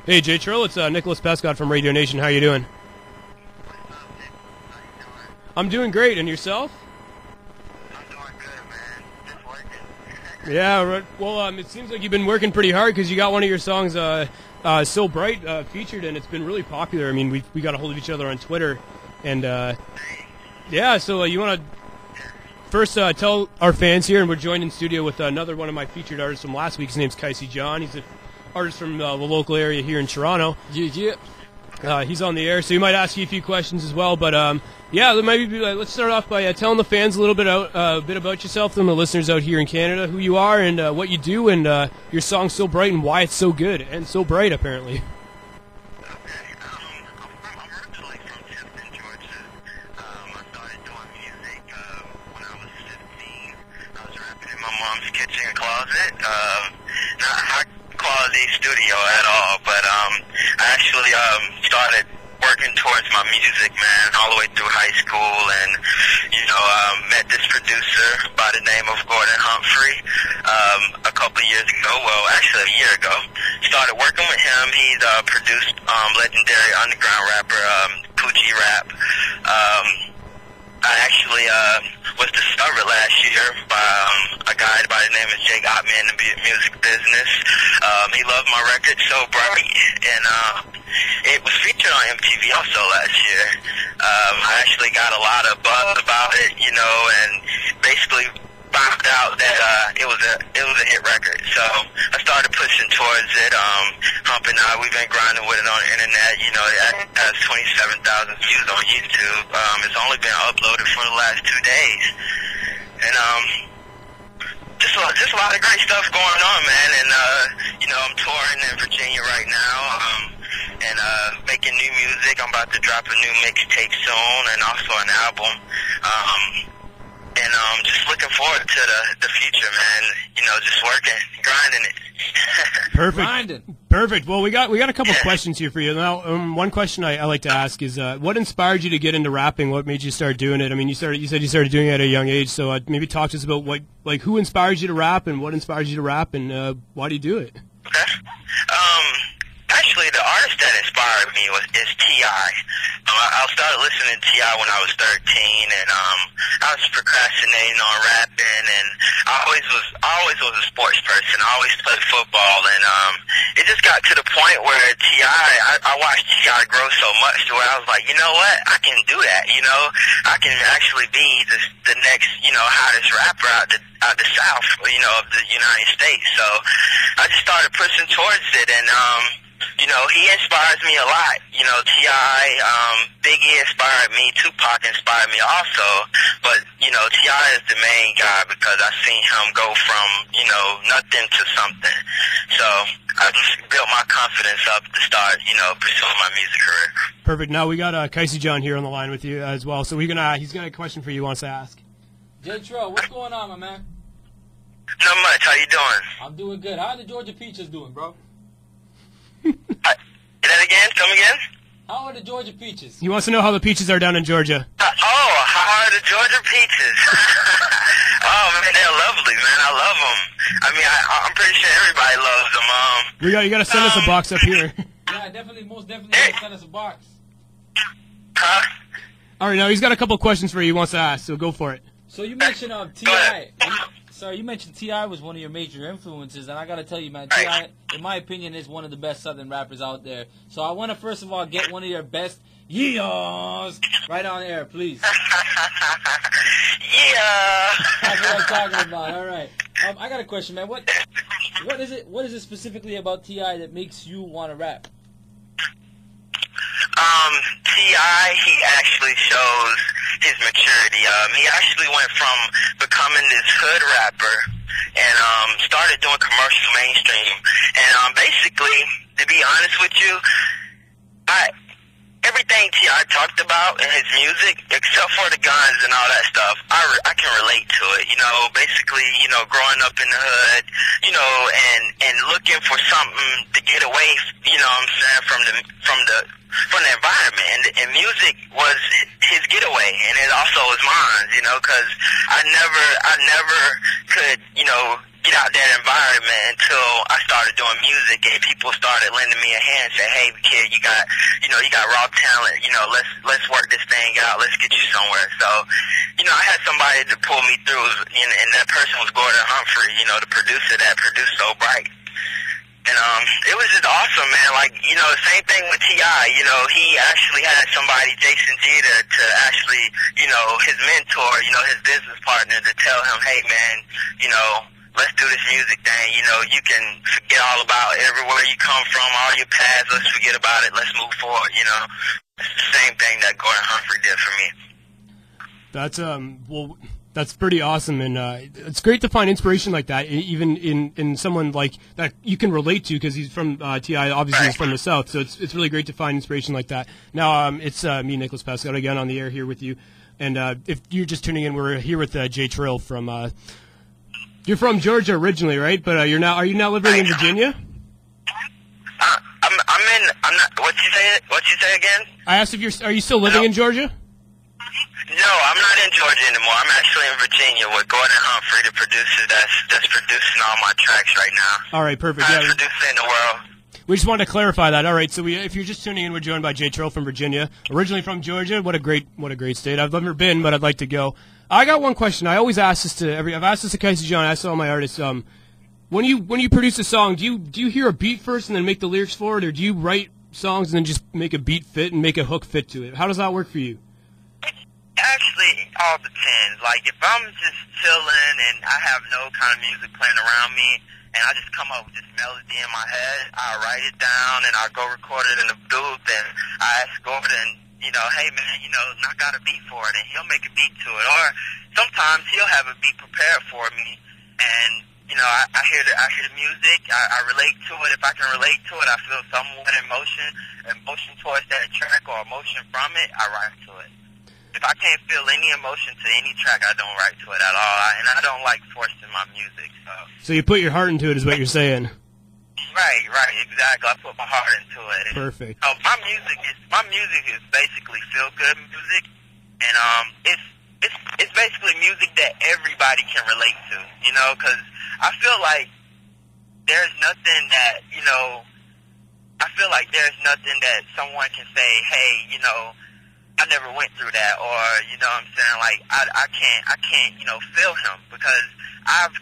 Hey, JTril, it's Nicholas Pescod from Radio Nation. How you doing? I'm doing great, and yourself? I'm doing good, man. Just working. Yeah, right. Well, it seems like you've been working pretty hard because you got one of your songs, "So Bright," featured, and it's been really popular. I mean, we got a hold of each other on Twitter, and yeah. So you want to first tell our fans here, and we're joined in studio with another one of my featured artists from last week. His name's Kice John. He's an artist from the local area here in Toronto. Yeah. He's on the air, so he might ask you a few questions as well. But yeah, maybe let's start off by telling the fans a little bit about yourself, and the listeners out here in Canada, who you are and what you do, and your song "So Bright" and why it's so good and so bright, apparently. Okay, I'm originally from Trifton, Georgia. I started doing music when I was 15. I was rapping in my mom's kitchen closet. Not high quality studio at all, but I actually started working towards my music, man, all the way through high school, and met this producer by the name of Gordon Humphrey a couple of years ago. Well, actually a year ago. Started working with him. He's produced legendary underground rapper Poochie Rap. I actually was discovered last year by a guy by the name of Jay got me in the music business. He loved my record "So Bright," and it was featured on MTV also last year. I actually got a lot of buzz about it, and basically found out that it was a hit record. So I started pushing towards it. Hump and I, we've been grinding with it on the internet. It has 27,000 views on YouTube. It's only been uploaded for the last 2 days, and just a lot of great stuff going on, man. And I'm touring in Virginia right now, and making new music. I'm about to drop a new mixtape soon, and also an album. And just looking forward to the future, man. Just working, grinding it. Perfect. Grinding. Perfect. Well, we got a couple questions here for you. Now, one question I like to ask is, what inspired you to get into rapping? What made you start doing it? I mean, you said you started doing it at a young age. So maybe talk to us about who inspires you to rap, and what inspires you to rap, and why do you do it? Okay. Actually, the artist that inspired me is T.I. I started listening to T.I. when I was 13, and I was procrastinating on rapping, and I always was a sports person. I always played football, and it just got to the point where I watched T.I. grow so much to where I was like, you know what, I can do that. I can actually be the next hottest rapper out the South, of the United States. So I just started pushing towards it, and he inspires me a lot. T.I., Biggie inspired me, Tupac inspired me also, but, T.I. is the main guy because I seen him go from, nothing to something. So I just built my confidence up to start, pursuing my music career. Perfect. Now we got Kice John here on the line with you as well, so he's got a question for you he wants to ask. JTril, what's going on, my man? Not much. How you doing? I'm doing good. How are the Georgia Peaches doing, bro? Say that again? Come again? How are the Georgia Peaches? He wants to know how the peaches are down in Georgia. How are the Georgia Peaches? Oh, man, they're lovely, man. I love them. I mean, I'm pretty sure everybody loves them. You got to send us a box up here. Yeah, most definitely send us a box. Huh? All right, now he's got a couple questions for you he wants to ask, so go for it. So you mentioned T.I. You mentioned T.I. was one of your major influences, and I got to tell you, man, T.I., in my opinion, is one of the best Southern rappers out there. So I want to, first of all, get one of your best yeahs right on air, please. Yeah. That's what I'm talking about. All right. I got a question, man. What is it specifically about T.I. that makes you want to rap? T.I., he actually shows his maturity. He actually went from becoming this hood rapper and started doing commercial mainstream. And basically, to be honest with you, everything T.I. talked about in his music, except for the guns and all that stuff, I can relate to it. Basically, growing up in the hood, and looking for something to get away, from the environment, and music was his getaway, and it also was mine, because I never could, get out that environment until I started doing music and people started lending me a hand, say, hey kid, you got raw talent, let's work this thing out, let's get you somewhere. So, I had somebody to pull me through, and that person was Gordon Humphrey, the producer that produced So Bright. And it was just awesome, man. Like, same thing with T.I. He actually had somebody, Jason G, to actually, his mentor, his business partner, to tell him, hey, man, let's do this music thing. You can forget all about everywhere you come from, all your past. Let's forget about it. Let's move forward. It's the same thing that Gordon Humphrey did for me. That's pretty awesome, and it's great to find inspiration like that, even in someone like that you can relate to, because he's from T.I. Obviously, he's from the South, so it's really great to find inspiration like that. Now, it's me, Nicholas Pescod, again on the air here with you, and if you're just tuning in, we're here with JTril from. You're from Georgia originally, right? But are you now living in Virginia? I'm not. What you say again? I asked if are you still living in Georgia? No, I'm not in Georgia anymore. I'm actually in Virginia with Gordon Humphrey, the producer that's producing all my tracks right now. All right, perfect. Producing in the world. We just wanted to clarify that. All right, so if you're just tuning in, we're joined by JTril from Virginia, originally from Georgia. What a great state. I've never been, but I'd like to go. I got one question. I always ask this to I've asked this to Kice John. I asked all my artists. When you produce a song, do you hear a beat first and then make the lyrics for it, or do you write songs and then just make a beat fit and make a hook fit to it? How does that work for you? Actually, it all depends. Like, if I'm just chilling and I have no kind of music playing around me, and I just come up with this melody in my head, I write it down and I go record it in the booth, and I ask Gordon, hey man, knock out a beat for it, and he'll make a beat to it. Or sometimes he'll have a beat prepared for me, and I hear the music, I relate to it. If I can relate to it, I feel somewhat emotion towards that track or emotion from it, I write to it. If I can't feel any emotion to any track, I don't write to it at all. And I don't like forcing my music. So you put your heart into it, is what you're saying. Right, exactly. I put my heart into it. Perfect. My music is basically feel good music, and it's basically music that everybody can relate to. Because I feel like there's nothing that I feel like there's nothing that someone can say, hey, I never went through that, or what I'm saying, like I can't feel him, because I've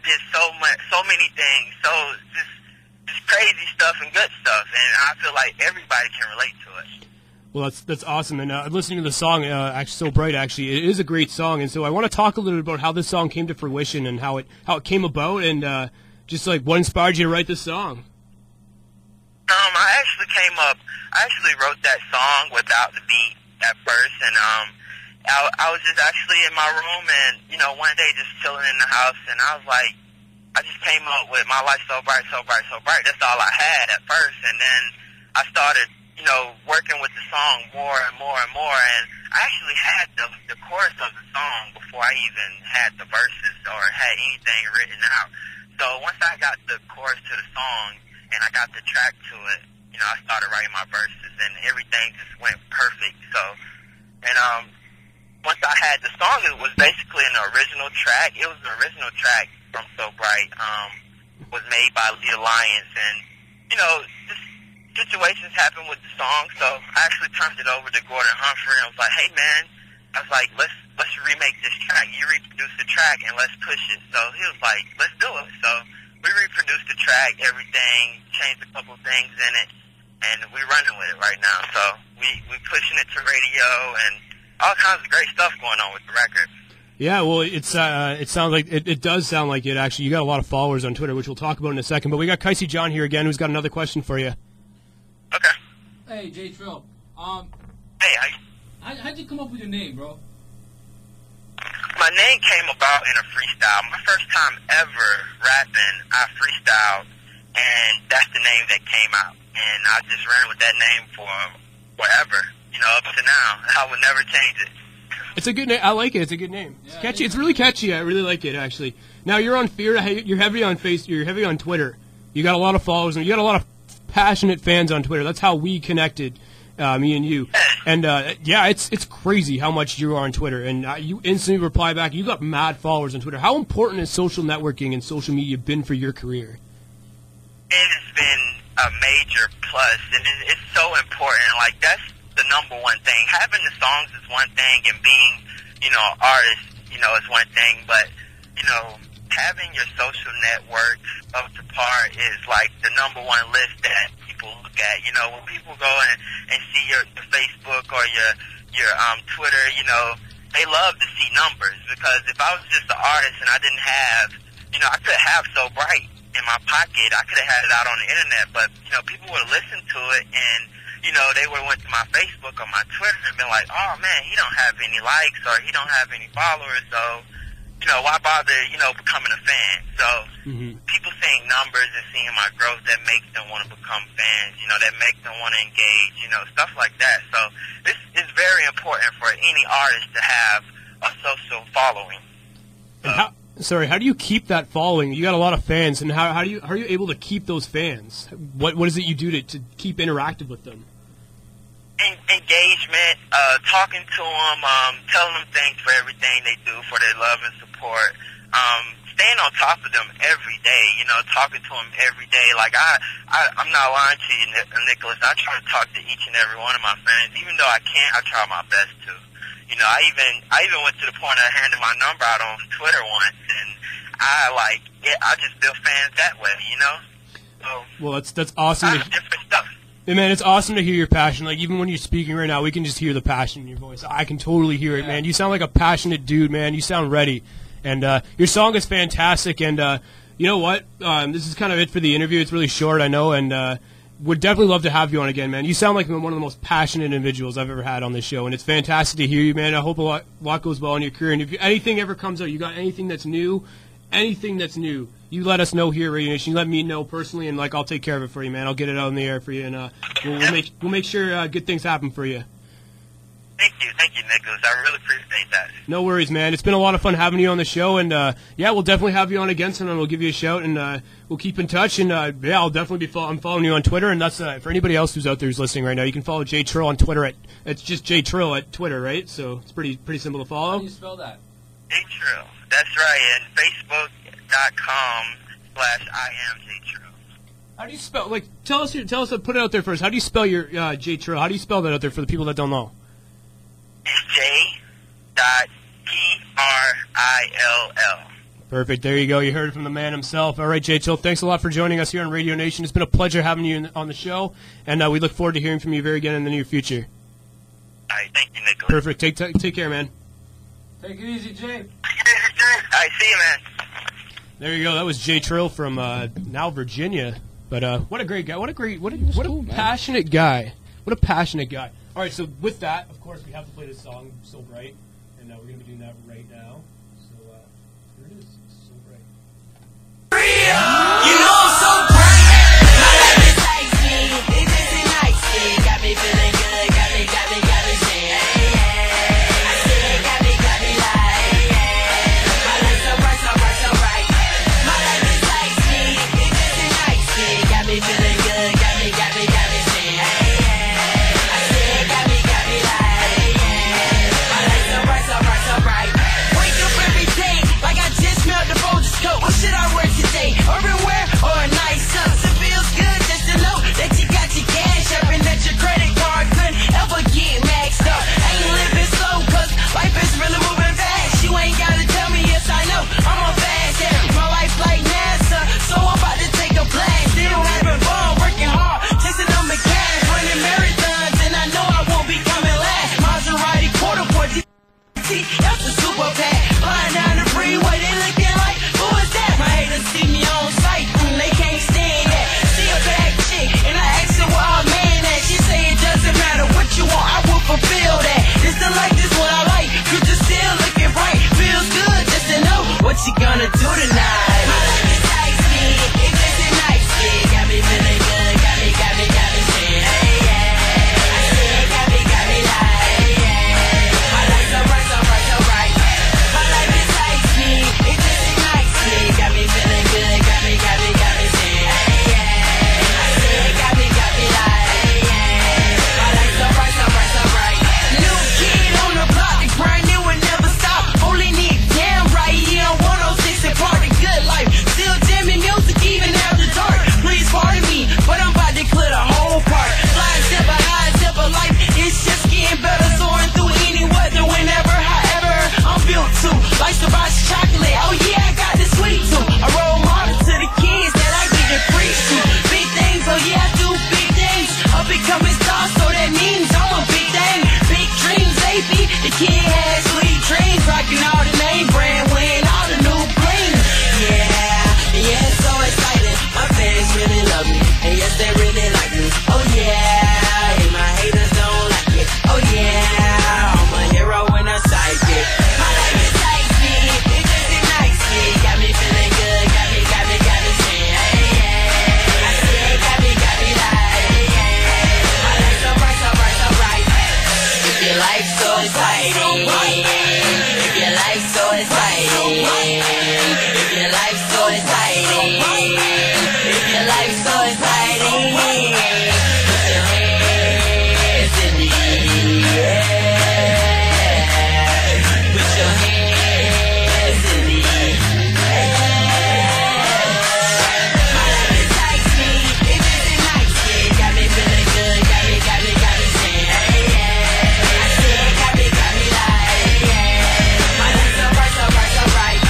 did so many things, so just crazy stuff and good stuff, and I feel like everybody can relate to it. Well, that's awesome, and listening to the song, actually, So Bright, actually, it is a great song, and so I want to talk a little bit about how this song came to fruition and how it came about, and just like what inspired you to write this song. I actually wrote that song without the beat at first, and I was just actually in my room, and one day just chilling in the house, and I was like, I just came up with My Life So Bright, So Bright, So Bright. That's all I had at first, and then I started working with the song more and more and more, and I actually had the chorus of the song before I even had the verses or had anything written out. So once I got the chorus to the song and I got the track to it, I started writing my verses, and everything just went perfect. So, and once I had the song, it was basically an original track. It was an original track from So Bright, was made by Leah Lyons, and just situations happened with the song, so I actually turned it over to Gordon Humphrey, and I was like, hey man, let's remake this track. You reproduce the track and let's push it. So he was like, let's do it. So we reproduced the track, everything, changed a couple things in it, and we're running with it right now. So we pushing it to radio and all kinds of great stuff going on with the record. Yeah, well, it sounds like it does sound like it. Actually, you got a lot of followers on Twitter, which we'll talk about in a second. But we got Kice John here again, who's got another question for you. Okay. Hey, JTril. Hey, how'd you come up with your name, bro? My name came about in a freestyle. My first time ever rapping, I freestyled, and that's the name that came out. And I just ran with that name for forever, up to now. I would never change it. It's a good name. I like it. It's a good name. It's catchy. It's really catchy. I really like it, actually. Now, you're on Fear. You're heavy on You're heavy on Twitter. You got a lot of followers, and you got a lot of passionate fans on Twitter. That's how we connected, me and you. And yeah, it's crazy how much you are on Twitter, and you instantly reply back. You got mad followers on Twitter. How important has social networking and social media been for your career? It has been a major plus, and it's so important. Like, that's the number one thing. Having the songs is one thing, and being, an artist, is one thing, but, having your social networks up to par is like the number one list that people look at. When people go and see your Facebook or your Twitter, they love to see numbers, because if I was just an artist and I didn't have, I could have So Bright in my pocket, I could have had it out on the internet, but, people would listen to it, and, they would have went to my Facebook or my Twitter and been like, oh man, he don't have any likes or he don't have any followers, so, why bother, becoming a fan? So, people seeing numbers and seeing my growth, that makes them want to become fans, that makes them want to engage, stuff like that. So, this is very important for any artist to have a social following. How do you keep that following? You got a lot of fans, and how are you able to keep those fans? What is it you do to keep interactive with them? Engagement, talking to them, telling them thanks for everything they do, for their love and support, staying on top of them every day, talking to them every day. Like, I'm not lying to you, Nicholas. I try to talk to each and every one of my fans. Even though I can't, I try my best to. I even went to the point of handing my number out on Twitter once, and I just build fans that way, So, well, that's awesome. Different stuff. Hey, man, it's awesome to hear your passion. Like, even when you're speaking right now, we can just hear the passion in your voice. I can totally hear it, man. You sound like a passionate dude, man. You sound ready. And your song is fantastic. And you know what? This is kind of it for the interview. It's really short, I know, and would definitely love to have you on again, man. You sound like one of the most passionate individuals I've ever had on this show, and it's fantastic to hear you, man. I hope a lot goes well in your career. And if anything ever comes out, you got anything that's new, you let us know here at Radio Nation. You let me know personally, and I'll take care of it for you, man. I'll get it out in the air for you, and we'll make sure good things happen for you. Thank you, Nicholas. I really appreciate that. No worries, man. It's been a lot of fun having you on the show, and we'll definitely have you on again soon, and we'll give you a shout, and we'll keep in touch. And I'll definitely I'm following you on Twitter, and that's for anybody else who's out there who's listening right now. You can follow JTril on Twitter it's just JTril at Twitter, right? So it's pretty simple to follow. How do you spell that? JTril. That's right. And Facebook.com/IamJTril. How do you spell? Tell us. Put it out there first. How do you spell your JTril? How do you spell that out there for the people that don't know? It's J.TRILL. Perfect. There you go. You heard it from the man himself. All right, JTril, thanks a lot for joining us here on Radio Nation. It's been a pleasure having you on the show, and we look forward to hearing from you very again in the near future. All right, thank you, Nicholas. Perfect. Take care, man. Take it easy, Jay. All right, see you, man. There you go. That was JTril from now Virginia. But what a great guy. What a passionate guy. What a passionate guy. All right, so with that, of course, we have to play this song, So Bright, and we're going to be doing that right now. So here it is, So Bright. You know I'm so bright. My life is icy. It's just an icy. Got me feeling good. Got me saying, hey, I said, got me like, my life so bright, so bright, so bright. My life is icy. It's just an icy. Got me feeling good. Got me saying, hey, I said, got me like, my life so bright, so bright, so bright. Wake up every day like I just smelled the Folgers coat. What should I wear today? Urban wear or a nice tux? It feels good just to know that you got your cash up and that your credit card couldn't ever get maxed up. Ain't living slow cause life is really moving fast. You ain't gotta tell me, yes I know, I'm a fast hair. My life like NASA, so I'm about to take a blast. Still having fun, working hard, chasing on the cash, running marathons, and I know I won't be coming last. Maserati quarter boy, that's a super pack. Flying down the freeway, they looking like, who is that? My haters see me on sight, they can't stand that. See a bad chick, and I asked her where our man at. She say it doesn't matter what you want, I will fulfill that. This the like, this what I like. You just still looking bright, feels good just to know what you gonna do tonight. My life is icy, it's just an icy. Got me feeling good, got me saying, hey, I said, got me like, my life so bright, so bright, so bright. My life is icy, it's just an icy. Got me feeling good, got me saying, hey, I said, got me like, my life so bright, so bright, so bright. a becoming star, so that means I'm a big thing. Big dreams, baby. The kid has sweet dreams, rocking all the name brand, wearing all the new bling. Yeah, so excited. My fans really love me, and yes, they really like me. Oh yeah, and my haters don't like it. Oh yeah, I'm a hero when I sidekick. My life is icy, it just ignites me. Got me feeling good, got me saying, hey, yeah. I said, got me like, yeah. My life's so bright, so bright, so bright. If your life's so exciting, if your life's so exciting, if your life's so exciting, if your life's so exciting, put your hands in the air. Put your hands in the air. My life excites me, it just ignites me. Got me feeling good, got me saying, hey, yeah. I said, got me like, yeah. My life's so bright, so bright, so bright.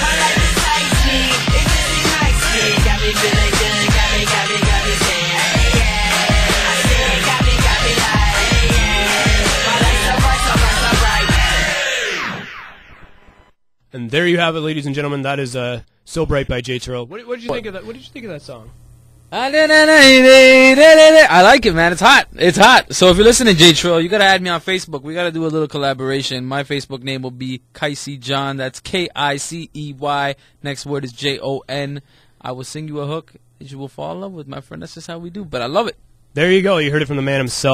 My life excites me, it just ignites me. Got me feeling good, got me saying, hey, yeah. I said, got me like, yeah. My life's so bright, so bright, so bright. And there you have it, ladies and gentlemen. That is "So Bright" by JTril. What did you think of that? What did you think of that song? I like it, man. It's hot. It's hot. So if you're listening to JTril, you gotta add me on Facebook. We gotta do a little collaboration. My Facebook name will be Kice John. That's Kicey. Next word is JON. I will sing you a hook, and you will fall in love with my friend. That's just how we do. But I love it. There you go. You heard it from the man himself.